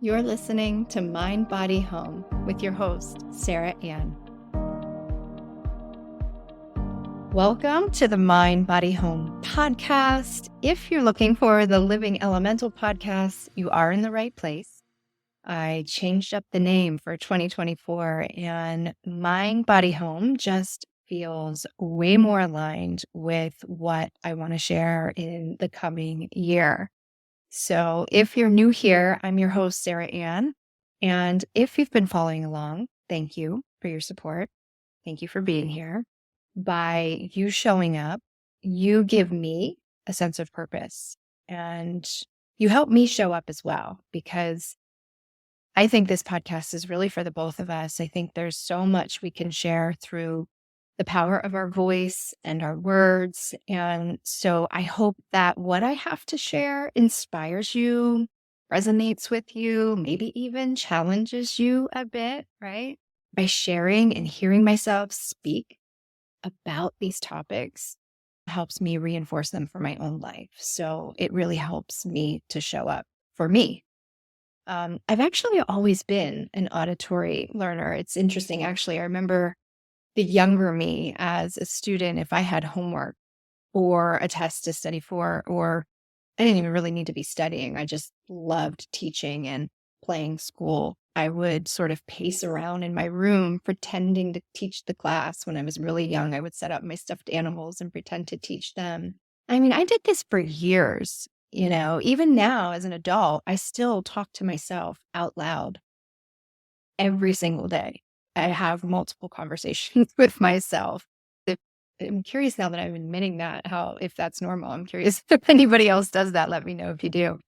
You're listening to Mind, Body, Home with your host, Sara Ann. Welcome to the Mind, Body, Home podcast. If you're looking for the Living Elemental podcast, you are in the right place. I changed up the name for 2024, and Mind, Body, Home just feels way more aligned with what I want to share in the coming year. So if you're new here, I'm your host, Sara Ann. And if you've been following along, thank you for your support. Thank you for being here. By you showing up, you give me a sense of purpose and you help me show up as well, because I think this podcast is really for the both of us. I think there's so much we can share through the power of our voice and our words. And so I hope that what I have to share inspires you, resonates with you, maybe even challenges you a bit, right? By sharing and hearing myself speak about these topics helps me reinforce them for my own life. So it really helps me to show up for me. I've actually always been an auditory learner. It's interesting, actually. I remember the younger me as a student, if I had homework or a test to study for, or I didn't even really need to be studying. I just loved teaching and playing school. I would sort of pace around in my room pretending to teach the class. When I was really young, I would set up my stuffed animals and pretend to teach them. I mean, I did this for years. Even now as an adult, I still talk to myself out loud every single day. I have multiple conversations with myself. If, I'm curious now that I'm admitting that, if that's normal. I'm curious if anybody else does that. Let me know if you do.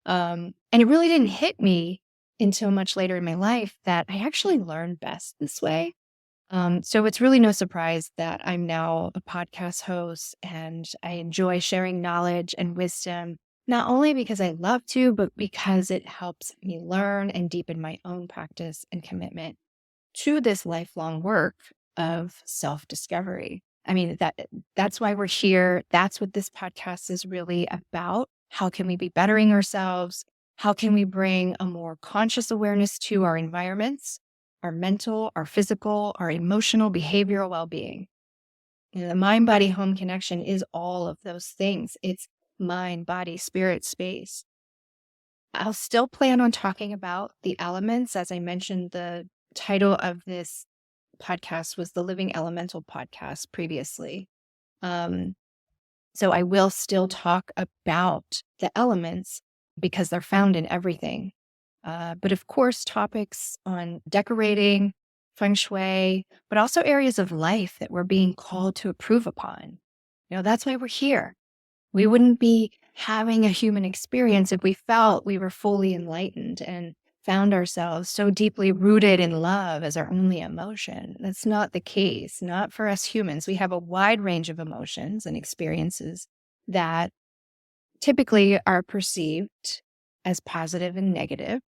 And it really didn't hit me until much later in my life that I actually learned best this way. So it's really no surprise that I'm now a podcast host and I enjoy sharing knowledge and wisdom, not only because I love to, but because it helps me learn and deepen my own practice and commitment to this lifelong work of self-discovery. I mean, that's why we're here. That's what this podcast is really about. How can we be bettering ourselves? How can we bring a more conscious awareness to our environments, our mental, our physical, our emotional, behavioral well-being? The mind-body home connection is all of those things. It's mind, body, spirit, space. I'll still plan on talking about the elements. As I mentioned, the title of this podcast was the Living Elemental podcast previously. So I will still talk about the elements because they're found in everything. But of course, topics on decorating, feng shui, but also areas of life that we're being called to improve upon. That's why we're here. We wouldn't be having a human experience if we felt we were fully enlightened and found ourselves so deeply rooted in love as our only emotion. That's not the case, not for us humans. We have a wide range of emotions and experiences that typically are perceived as positive and negative.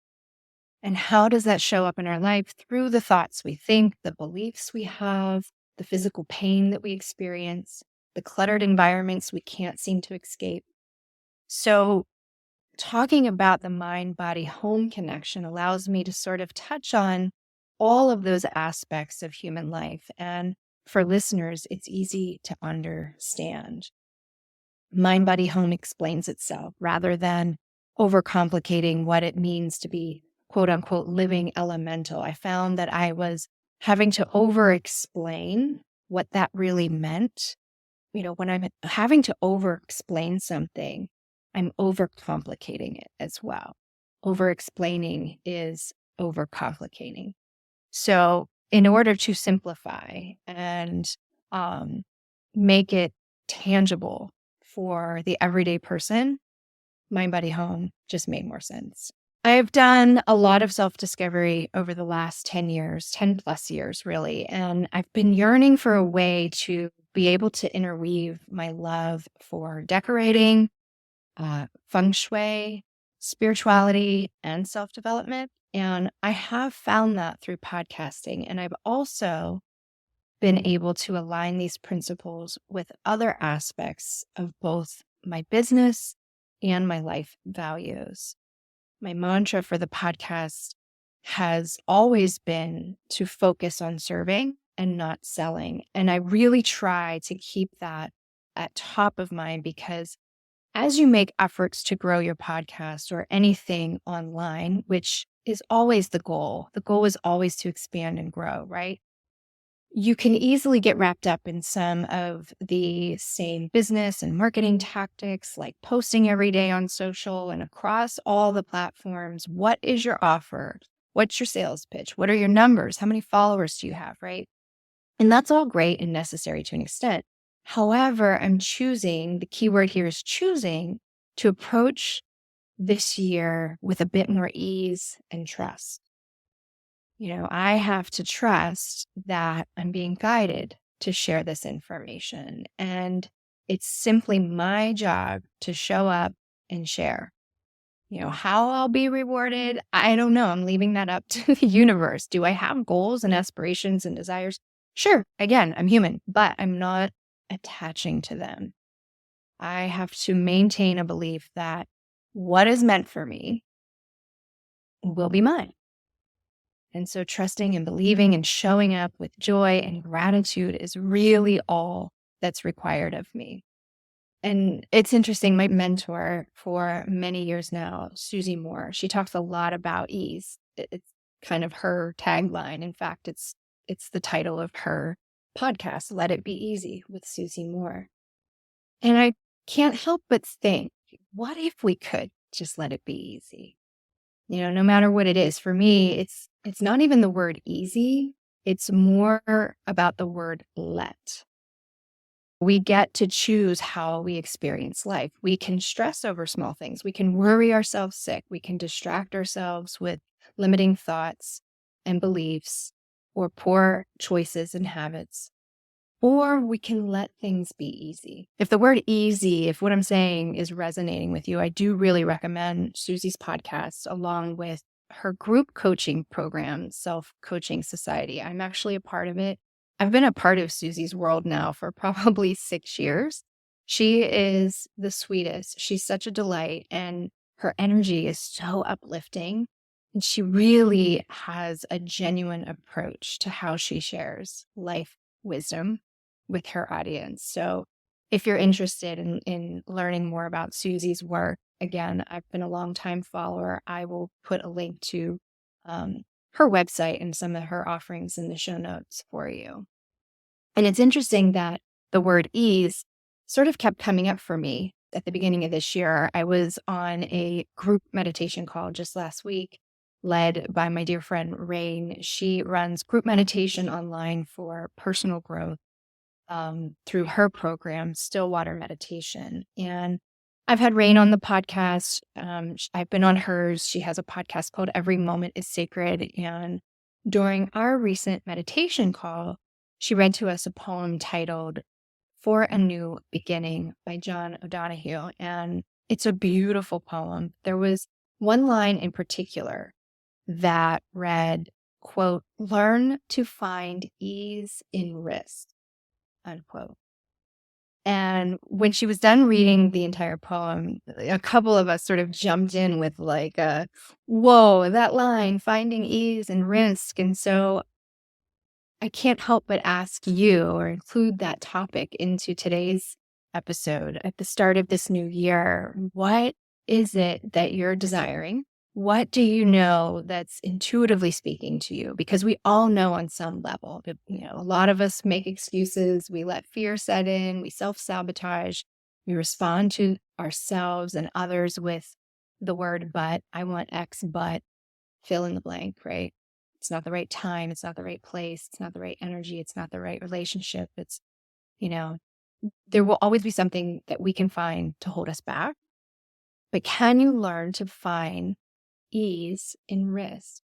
And how does that show up in our life? Through the thoughts we think, the beliefs we have, the physical pain that we experience, the cluttered environments we can't seem to escape. So talking about the mind-body home connection allows me to sort of touch on all of those aspects of human life. And for listeners, it's easy to understand. Mind-body home explains itself rather than overcomplicating what it means to be quote unquote living elemental. I found that I was having to over-explain what that really meant. When I'm having to over-explain something, I'm overcomplicating it as well. Over-explaining is overcomplicating. So in order to simplify and make it tangible for the everyday person, Mind, Body, Home just made more sense. I've done a lot of self-discovery over the last 10 years, 10 plus years, really. And I've been yearning for a way to be able to interweave my love for decorating, feng shui, spirituality, and self-development. And I have found that through podcasting. And I've also been able to align these principles with other aspects of both my business and my life values. My mantra for the podcast has always been to focus on serving and not selling. And I really try to keep that at top of mind because as you make efforts to grow your podcast or anything online, which is always the goal is always to expand and grow, right? You can easily get wrapped up in some of the same business and marketing tactics, like posting every day on social and across all the platforms. What is your offer? What's your sales pitch? What are your numbers? How many followers do you have, right? And that's all great and necessary to an extent. However, I'm choosing, the key word here is choosing, to approach this year with a bit more ease and trust. I have to trust that I'm being guided to share this information. And it's simply my job to show up and share. How I'll be rewarded, I don't know. I'm leaving that up to the universe. Do I have goals and aspirations and desires? Sure. Again, I'm human, but I'm not attaching to them. I have to maintain a belief that what is meant for me will be mine. And so trusting and believing and showing up with joy and gratitude is really all that's required of me. And it's interesting, my mentor for many years now, Susie Moore, she talks a lot about ease. It's kind of her tagline. In fact, it's the title of her podcast, Let It Be Easy with Susie Moore. And I can't help but think, what if we could just let it be easy? No matter what it is. For me, it's not even the word easy. It's more about the word let. We get to choose how we experience life. We can stress over small things. We can worry ourselves sick. We can distract ourselves with limiting thoughts and beliefs or poor choices and habits. Or we can let things be easy. If the word easy, if what I'm saying is resonating with you, I do really recommend Susie's podcast along with her group coaching program, Self Coaching Society. I'm actually a part of it. I've been a part of Susie's world now for probably 6 years. She is the sweetest. She's such a delight, and her energy is so uplifting. And she really has a genuine approach to how she shares life wisdom with her audience. So if you're interested in learning more about Susie's work, again, I've been a longtime follower. I will put a link to her website and some of her offerings in the show notes for you. And it's interesting that the word ease sort of kept coming up for me at the beginning of this year. I was on a group meditation call just last week, led by my dear friend Rain. She runs group meditation online for personal growth through her program, Stillwater Meditation. And I've had Rain on the podcast. I've been on hers. She has a podcast called Every Moment is Sacred. And during our recent meditation call, she read to us a poem titled For a New Beginning by John O'Donohue. And it's a beautiful poem. There was one line in particular that read, quote, "Learn to find ease in risk," unquote. And when she was done reading the entire poem, a couple of us sort of jumped in with like, whoa, that line, finding ease and risk. And so I can't help but ask you or include that topic into today's episode at the start of this new year. What is it that you're desiring? What do you know that's intuitively speaking to you? Because we all know on some level, a lot of us make excuses. We let fear set in. We self-sabotage. We respond to ourselves and others with the word but. I want X, but fill in the blank, right? It's not the right time. It's not the right place. It's not the right energy. It's not the right relationship. It's, there will always be something that we can find to hold us back. But can you learn to find ease in risk?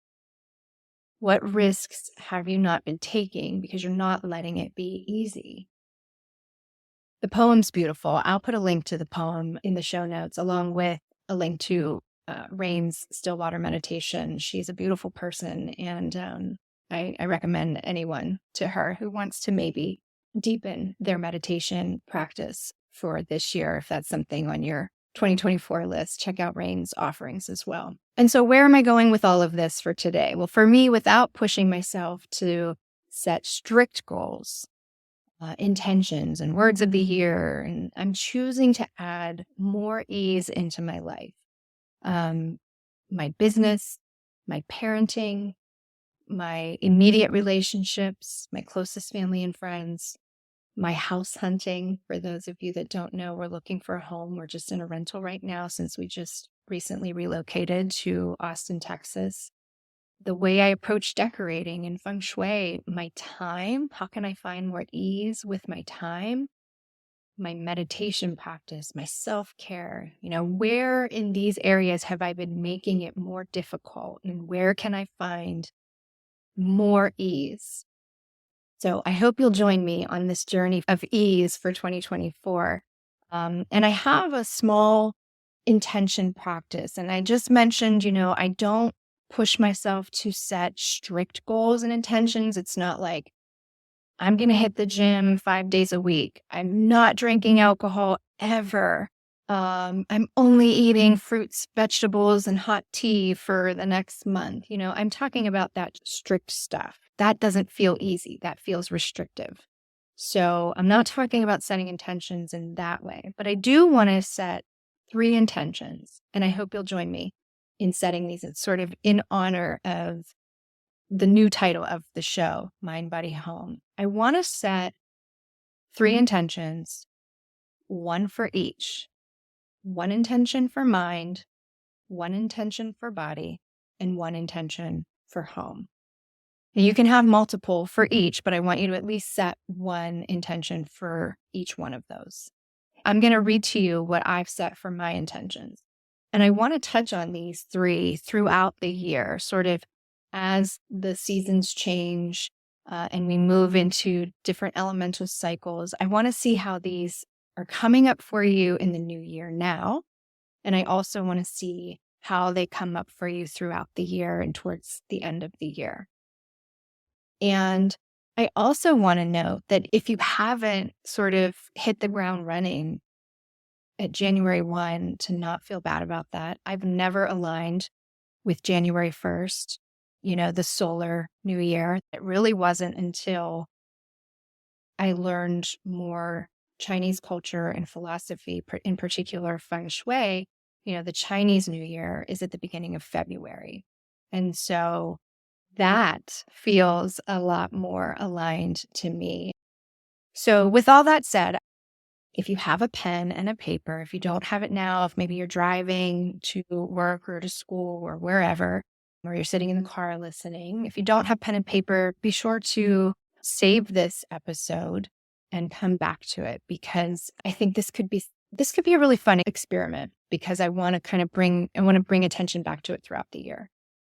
What risks have you not been taking because you're not letting it be easy? The poem's beautiful. I'll put a link to the poem in the show notes along with a link to Rain's Stillwater Meditation. She's a beautiful person, and I recommend anyone to her who wants to maybe deepen their meditation practice for this year. If that's something on your 2024 list, check out Rain's offerings as well. And so where am I going with all of this for today? Well, for me, without pushing myself to set strict goals, intentions and words of the year, and I'm choosing to add more ease into my life, my business, my parenting, my immediate relationships, my closest family and friends, my house hunting. For those of you that don't know, we're looking for a home. We're just in a rental right now since we just recently relocated to Austin, Texas. The way I approach decorating and feng shui, my time, how can I find more ease with my time? My meditation practice, my self-care, where in these areas have I been making it more difficult, and where can I find more ease? So I hope you'll join me on this journey of ease for 2024. And I have a small intention practice. And I just mentioned, I don't push myself to set strict goals and intentions. It's not like I'm going to hit the gym 5 days a week. I'm not drinking alcohol ever. I'm only eating fruits, vegetables, and hot tea for the next month. I'm talking about that strict stuff. That doesn't feel easy. That feels restrictive. So I'm not talking about setting intentions in that way, but I do want to set 3 intentions. And I hope you'll join me in setting these. It's sort of in honor of the new title of the show, Mind, Body, Home. I want to set 3 intentions, one for each. One intention for mind, one intention for body, and one intention for home. And you can have multiple for each, but I want you to at least set one intention for each one of those. I'm going to read to you what I've set for my intentions. And I want to touch on these 3 throughout the year, sort of as the seasons change and we move into different elemental cycles. I want to see how these are coming up for you in the new year now. And I also want to see how they come up for you throughout the year and towards the end of the year. And I also want to note that if you haven't sort of hit the ground running at January 1, to not feel bad about that. I've never aligned with January 1st, the solar new year. It really wasn't until I learned more Chinese culture and philosophy, in particular feng shui. The Chinese New Year is at the beginning of February. And so that feels a lot more aligned to me. So with all that said, if you have a pen and a paper, if you don't have it now, if maybe you're driving to work or to school or wherever, or you're sitting in the car listening, if you don't have pen and paper, be sure to save this episode and come back to it, because I think this could be a really fun experiment, because I want to bring attention back to it throughout the year.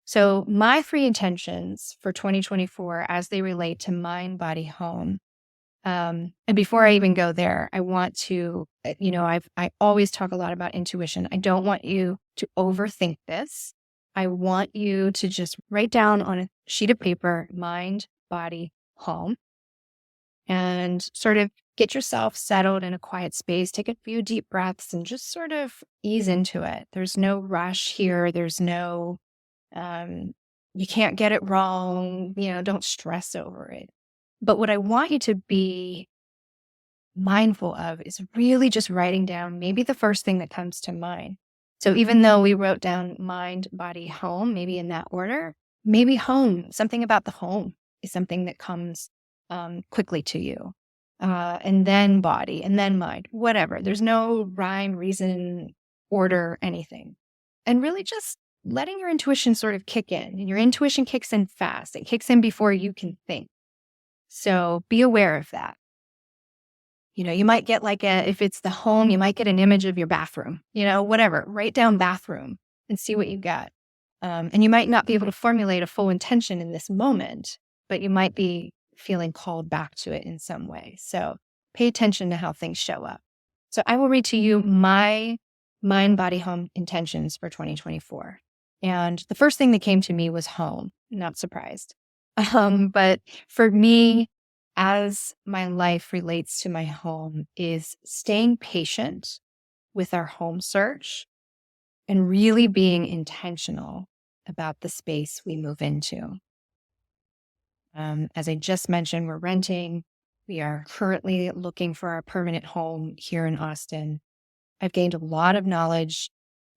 So my 3 intentions for 2024 as they relate to mind, body, home. And before I even go there, I want to, I always talk a lot about intuition. I don't want you to overthink this. I want you to just write down on a sheet of paper, mind, body, home, and sort of get yourself settled in a quiet space. Take a few deep breaths and just sort of ease into it. There's no rush here. There's no, you can't get it wrong. Don't stress over it. But what I want you to be mindful of is really just writing down maybe the first thing that comes to mind. So even though we wrote down mind, body, home, maybe in that order, maybe home, something about the home is something that comes quickly to you. And then body, and then mind, whatever. There's no rhyme, reason, order, anything. And really just letting your intuition sort of kick in. And your intuition kicks in fast. It kicks in before you can think. So be aware of that. You might get if it's the home, you might get an image of your bathroom, whatever. Write down bathroom and see what you got. And you might not be able to formulate a full intention in this moment, but you might be feeling called back to it in some way. So pay attention to how things show up. So I will read to you my mind, body, home intentions for 2024. And the first thing that came to me was home. Not surprised. But for me, as my life relates to my home, is staying patient with our home search, and really being intentional about the space we move into. As I just mentioned, we're renting. We are currently looking for our permanent home here in Austin. I've gained a lot of knowledge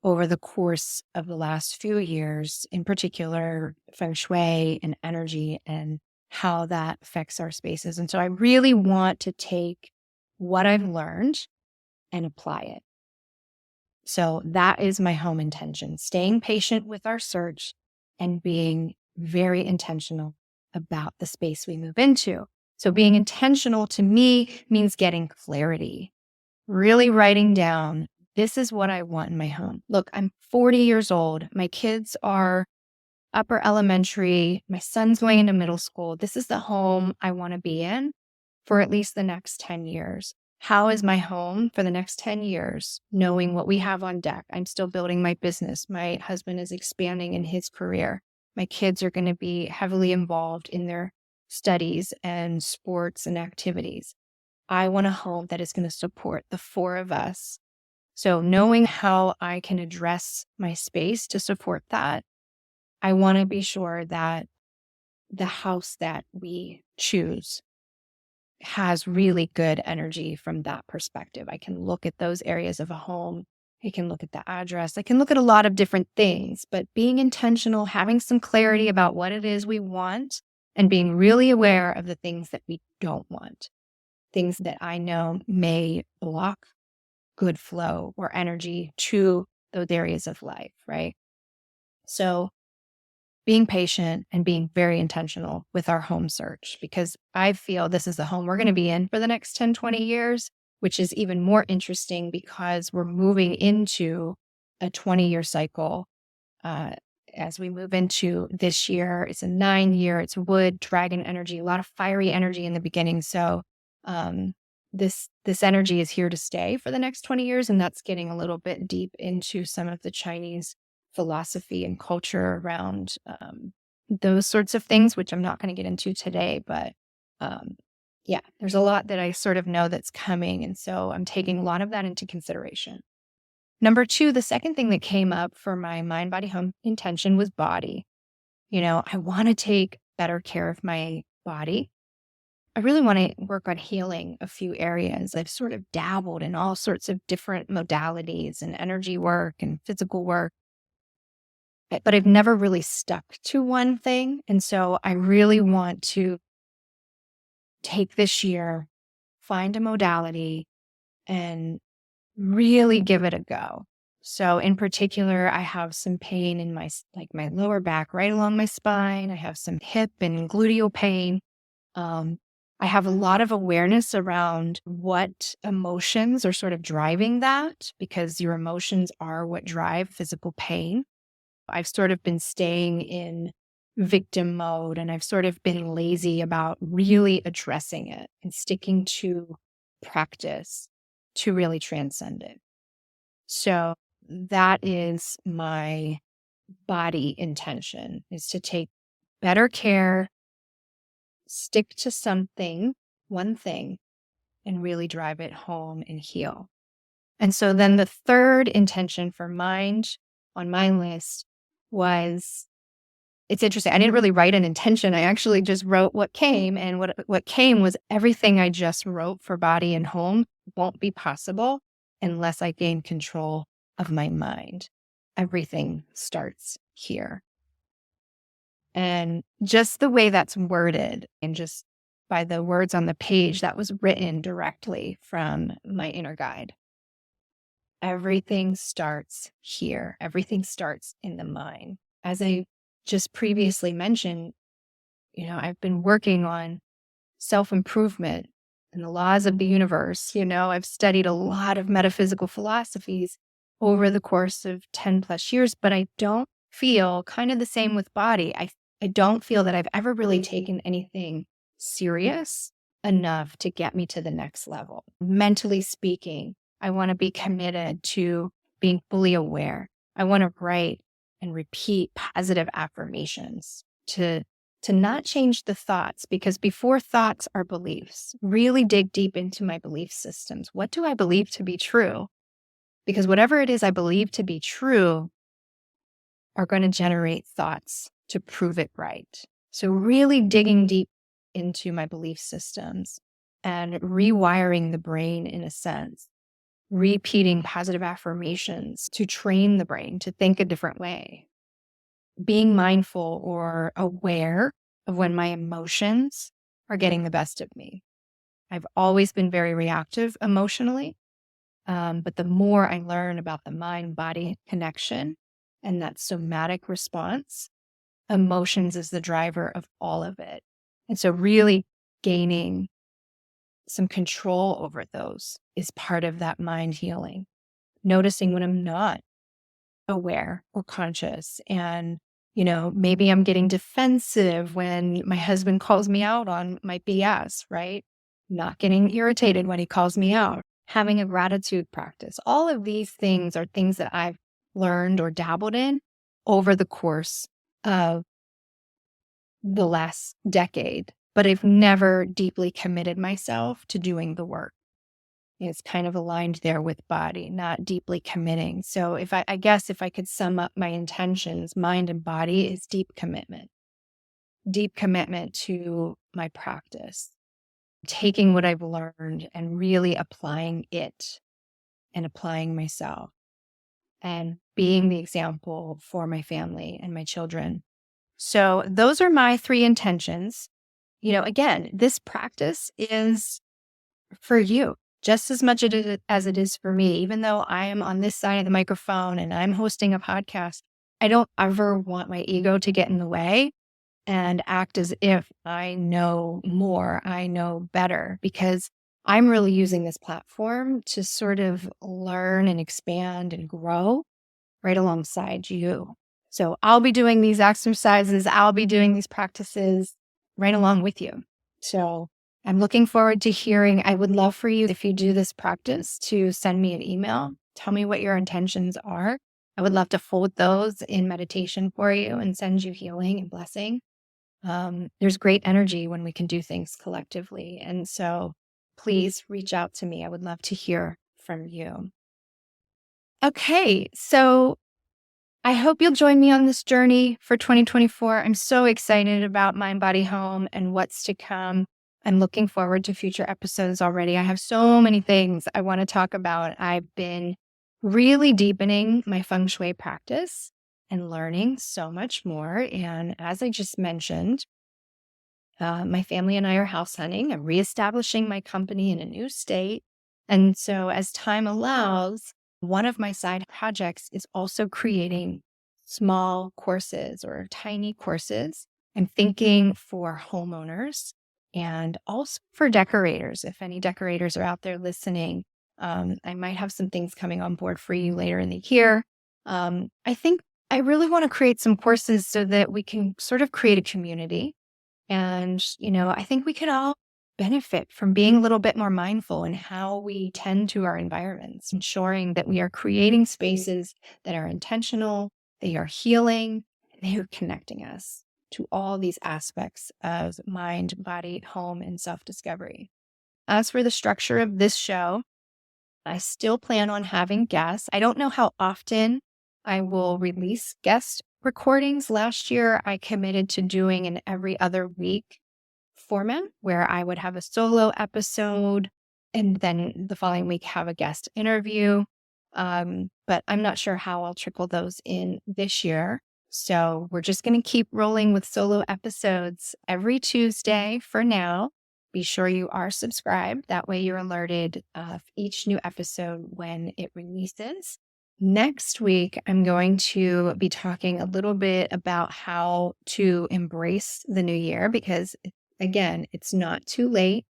over the course of the last few years, in particular, feng shui and energy and how that affects our spaces. And so I really want to take what I've learned and apply it. So that is my home intention, staying patient with our search and being very intentional about the space we move into. So being intentional to me means getting clarity, really writing down, this is what I want in my home. Look, I'm 40 years old. My kids are upper elementary. My son's going into middle school. This is the home I want to be in for at least the next 10 years. How is my home for the next 10 years, knowing what we have on deck? I'm still building my business. My husband is expanding in his career. My kids are going to be heavily involved in their studies and sports and activities. I want a home that is going to support the four of us. So knowing how I can address my space to support that, I want to be sure that the house that we choose has really good energy from that perspective. I can look at those areas of a home. I can look at the address. I can look at a lot of different things, but being intentional, having some clarity about what it is we want, and being really aware of the things that we don't want, things that I know may block good flow or energy to those areas of life, right? So being patient and being very intentional with our home search, because I feel this is the home we're going to be in for the next 10, 20 years, which is even more interesting because we're moving into a 20-year cycle. As we move into this year, it's a 9-year, it's wood, dragon energy, a lot of fiery energy in the beginning. So this energy is here to stay for the next 20 years. And that's getting a little bit deep into some of the Chinese philosophy and culture around those sorts of things, which I'm not going to get into today. But yeah, there's a lot that I sort of know that's coming. And so I'm taking a lot of that into consideration. Number two, the second thing that came up for my mind, body, home intention was body. I want to take better care of my body. I really want to work on healing a few areas. I've sort of dabbled in all sorts of different modalities and energy work and physical work, but I've never really stuck to one thing. And so I really want to take this year, find a modality, and really give it a go. So in particular, I have some pain in my lower back, right along my spine. I have some hip and gluteal pain. I have a lot of awareness around what emotions are sort of driving that, because your emotions are what drive physical pain. I've sort of been staying in victim mode, and I've sort of been lazy about really addressing it and sticking to practice to really transcend it. So that is my body intention, is to take better care, stick to something, one thing, and really drive it home and heal. And so then the third intention for mind on my list was, it's interesting. I didn't really write an intention. I actually just wrote what came. And what came was everything I just wrote for body and home won't be possible unless I gain control of my mind. Everything starts here. And just the way that's worded, and just by the words on the page, that was written directly from my inner guide. Everything starts here. Everything starts in the mind. As I just previously mentioned, I've been working on self-improvement and the laws of the universe. I've studied a lot of metaphysical philosophies over the course of 10 plus years, but I don't feel, kind of the same with body. I don't feel that I've ever really taken anything serious enough to get me to the next level. Mentally speaking, I want to be committed to being fully aware. I want to write and repeat positive affirmations to not change the thoughts, because before thoughts are beliefs. Really dig deep into my belief systems. What do I believe to be true? because whatever it is I believe to be true are going to generate thoughts to prove it right. So really digging deep into my belief systems and rewiring the brain in a sense, repeating positive affirmations to train the brain to think a different way, being mindful or aware of when my emotions are getting the best of me. I've always been very reactive emotionally, but the more I learn about the mind-body connection and that somatic response, emotions is the driver of all of it. And so really gaining some control over those is part of that mind healing. Noticing when I'm not aware or conscious, and maybe I'm getting defensive when my husband calls me out on my BS, right? Not getting irritated when he calls me out, having a gratitude practice. All of these things are things that I've learned or dabbled in over the course of the last decade, but I've never deeply committed myself to doing the work. It's kind of aligned there with body, not deeply committing. So I guess if I could sum up my intentions, mind and body is deep commitment to my practice, taking what I've learned and really applying it and applying myself and being the example for my family and my children. So those are my 3 intentions. Again, this practice is for you just as much as it is for me. Even though I am on this side of the microphone and I'm hosting a podcast, I don't ever want my ego to get in the way and act as if I know more, I know better, because I'm really using this platform to sort of learn and expand and grow right alongside you. So I'll be doing these exercises, I'll be doing these practices right along with you. So I'm looking forward to hearing. I would love for you, if you do this practice, to send me an email. Tell me what your intentions are. I would love to hold those in meditation for you and send you healing and blessing. There's great energy when we can do things collectively. And so please reach out to me. I would love to hear from you. Okay, so I hope you'll join me on this journey for 2024. I'm so excited about Mind Body Home and what's to come. I'm looking forward to future episodes already. I have so many things I want to talk about. I've been really deepening my feng shui practice and learning so much more. And as I just mentioned, my family and I are house hunting. I'm reestablishing my company in a new state. And so as time allows, one of my side projects is also creating small courses or tiny courses. I'm thinking for homeowners and also for decorators. If any decorators are out there listening, I might have some things coming on board for you later in the year. I think I really want to create some courses so that we can sort of create a community. And, I think we could all benefit from being a little bit more mindful in how we tend to our environments, ensuring that we are creating spaces that are intentional, they are healing, and they are connecting us to all these aspects of mind, body, home, and self-discovery. As for the structure of this show, I still plan on having guests. I don't know how often I will release guest recordings. Last year, I committed to doing an every other week format where I would have a solo episode and then the following week have a guest interview. But I'm not sure how I'll trickle those in this year. So we're just going to keep rolling with solo episodes every Tuesday for now. Be sure you are subscribed. That way you're alerted of each new episode when it releases. Next week, I'm going to be talking a little bit about how to embrace the new year because, again, it's not too late.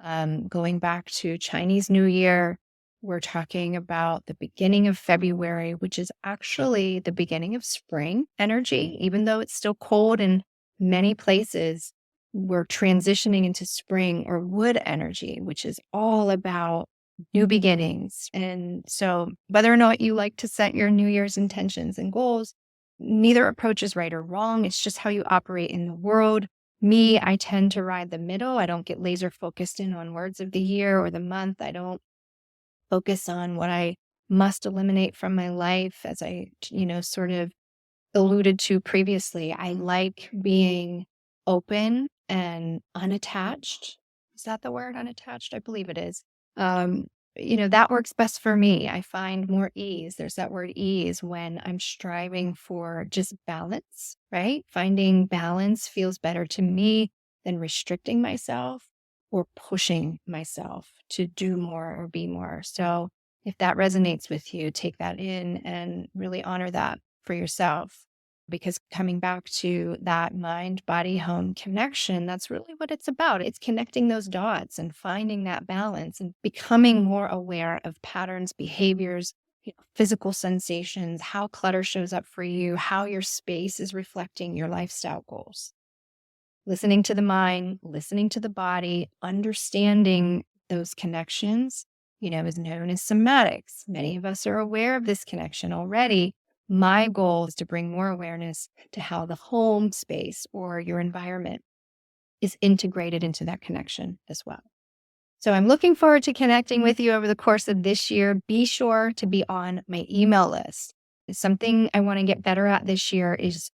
Going back to Chinese New Year, we're talking about the beginning of February, which is actually the beginning of spring energy, even though it's still cold in many places. We're transitioning into spring or wood energy, which is all about new beginnings. And so whether or not you like to set your New Year's intentions and goals, neither approach is right or wrong. It's just how you operate in the world. Me, I tend to ride the middle. I don't get laser focused in on words of the year or the month. I don't focus on what I must eliminate from my life, as I, sort of alluded to previously. I like being open and unattached. Is that the word, unattached? I believe it is. Um, that works best for me. I find more ease. There's that word ease when I'm striving for just balance, right? Finding balance feels better to me than restricting myself or pushing myself to do more or be more. So if that resonates with you, take that in and really honor that for yourself. Because coming back to that mind, body, home connection, that's really what it's about. It's connecting those dots and finding that balance and becoming more aware of patterns, behaviors, physical sensations, how clutter shows up for you, how your space is reflecting your lifestyle goals. Listening to the mind, listening to the body, understanding those connections, is known as somatics. Many of us are aware of this connection already. My goal is to bring more awareness to how the home space or your environment is integrated into that connection as well. So I'm looking forward to connecting with you over the course of this year. Be sure to be on my email list. Something I want to get better at this year is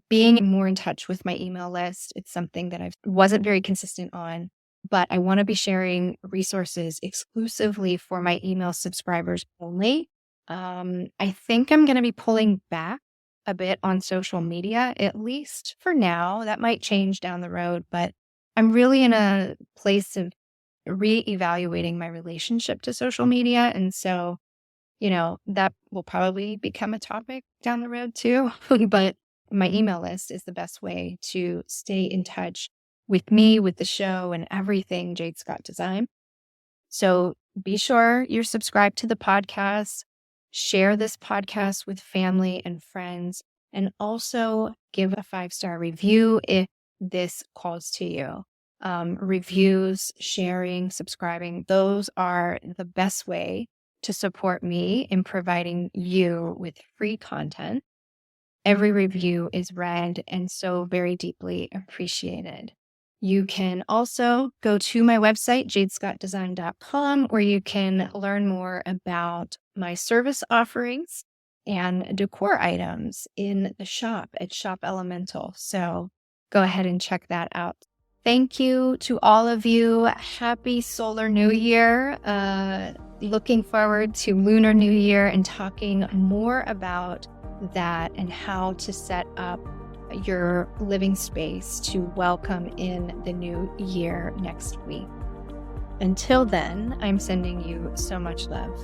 being more in touch with my email list. It's something that I wasn't very consistent on, but I want to be sharing resources exclusively for my email subscribers only. I think I'm going to be pulling back a bit on social media, at least for now. That might change down the road, but I'm really in a place of reevaluating my relationship to social media. And so, that will probably become a topic down the road too. But my email list is the best way to stay in touch with me, with the show, and everything Jade Scott Design. So be sure you're subscribed to the podcast, share this podcast with family and friends, and also give a 5-star review if this calls to you. Reviews, sharing, subscribing, those are the best way to support me in providing you with free content. Every review is read and so very deeply appreciated. You can also go to my website, jadescottdesign.com, where you can learn more about my service offerings and decor items in the shop at Shop Elemental. So go ahead and check that out. Thank you to all of you. Happy Solar New Year. Looking forward to Lunar New Year and talking more about that and how to set up your living space to welcome in the new year next week. Until then, I'm sending you so much love.